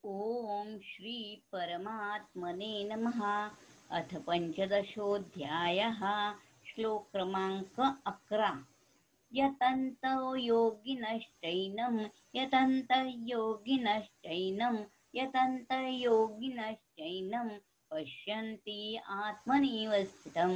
ओम श्री परमात्मने नमः। अथ पंचदशोऽध्यायः। श्लोक क्रमांक 11। यतन्तो योगिनश्चैनं यतन्तो योगिनश्चैनं पश्यन्ति आत्मनैव स्थितं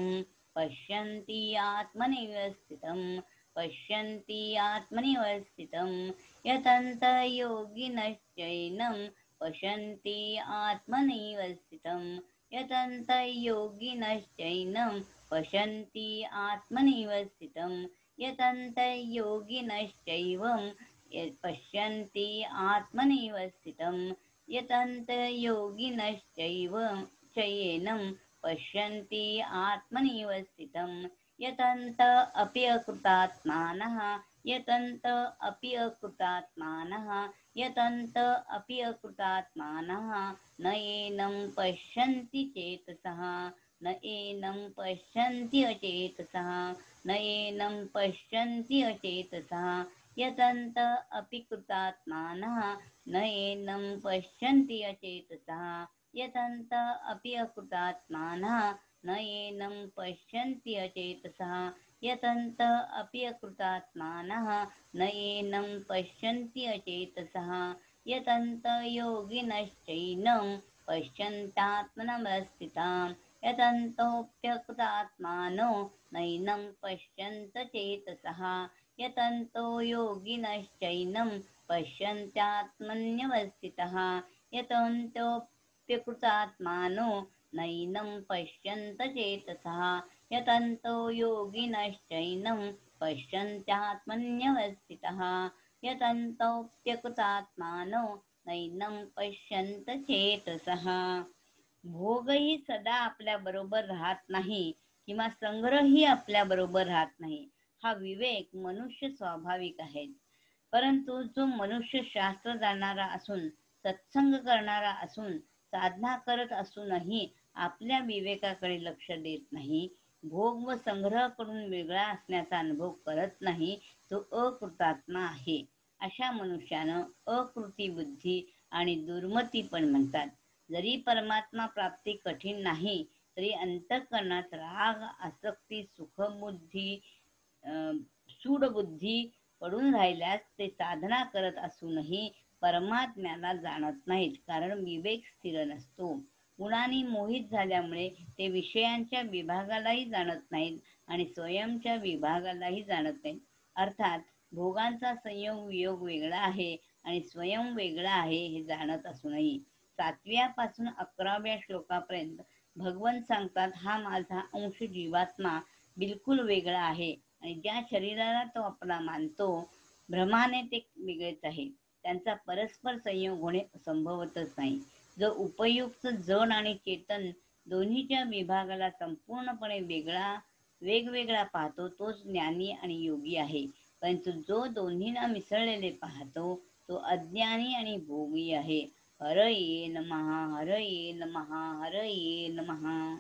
यतन्तो योगिनश्चैनं पश्यन्ति आत्मनैव स्थितं यतन्तो योगिनश्चैनं पश्यन्ति आत्मनैव स्थितं यतन्तो योगिनश्चैवं पश्यन्ति आत्मनैव स्थितं यतन्तो योगिनश्चैनं पश्यन्ति आत्मनैव स्थितं यतन्त अपि अकृतात्मानः न एनं पश्यन्ति चेतसः यतन्त अपि कृतात्मानः न एनं पश्यन्ति अचेतसः यतन्त अपि अकृतात्मानः न एनं पश्यन्ति अचेतसः यतन्त अपि अकृतात्मानः न एनं पश्यन्ति अचेतसः यतन्त योगिनश्चैनं पश्यन्त्यात्मनमस्थिताम् यतन्तोऽप्यकृतात्मानो नैनं पश्यन्त चेतसः यतन्तो योगिनश्चैनं पश्यन्त्यात्मन्यवस्थितः यतन्तोऽप्यकृतात्मानो नैनं पश्यन्त चेतसः यतन्तो योगिनश्चैनं पश्यन्त्यात्मन्यवस्थितः यतन्तोऽप्यकृतात्मानो नैनं पश्यन्त चेतसः। भोगही सदा आपल्या बरोबर राहत नाही किंवा संग्रहही आपल्या बरोबर राहत नाही, हा विवेक मनुष्य स्वाभाविक आहे. परंतु जो मनुष्य शास्त्र जाणणारा असून, सत्संग करणारा असून, साधना करत असूनही आपल्या विवेकाकडे लक्ष देत नाही, भोग व संग्रह करून वेगळा असण्याचा अनुभव करत नाही, तो अकृतात्मा आहे. अशा मनुष्यानं अकृती बुद्धी आणि दुर्मती पण म्हणतात. जरी परमात्मा प्राप्ती कठीण नाही, तरी अंतःकरणात राग, आसक्ती, सुखबुद्धी, सूडबुद्धी पडून राहिल्यास ते साधना करत असूनही परमात्म्याला जाणत नाहीत, कारण विवेक स्थिर नसतो. गुणांनी मोहित झाल्यामुळे ते विषयांच्या विभागालाही जाणत नाहीत आणि स्वयंच्या विभागालाही जाणत नाहीत. अर्थात भोगांचा संयोग वियोग वेगळा आहे आणि स्वयं वेगळा आहे हे जाणत असूनही. 7व्या पासून 11व्या श्लोकापर्यंत भगवंत सांगतात, हा माझा अंश जीवात्मा बिलकुल वेगळा आहे आणि ज्या शरीराला तो आपला मानतो, भ्रमाने ते वेगळेच आहे. त्यांचा परस्पर संयोग होणे संभवतच नाही. जो उपयुक्त जड आणि चेतन दोन्हीच्या विभागाला संपूर्णपणे वेगवेगळा पाहतो, तोच ज्ञानी आणि योगी आहे. परंतु जो दोन्हींना मिसळलेले पाहतो, तो अज्ञानी आणि भोगी आहे. हरये नमः, हरये नमः, हरये नमः.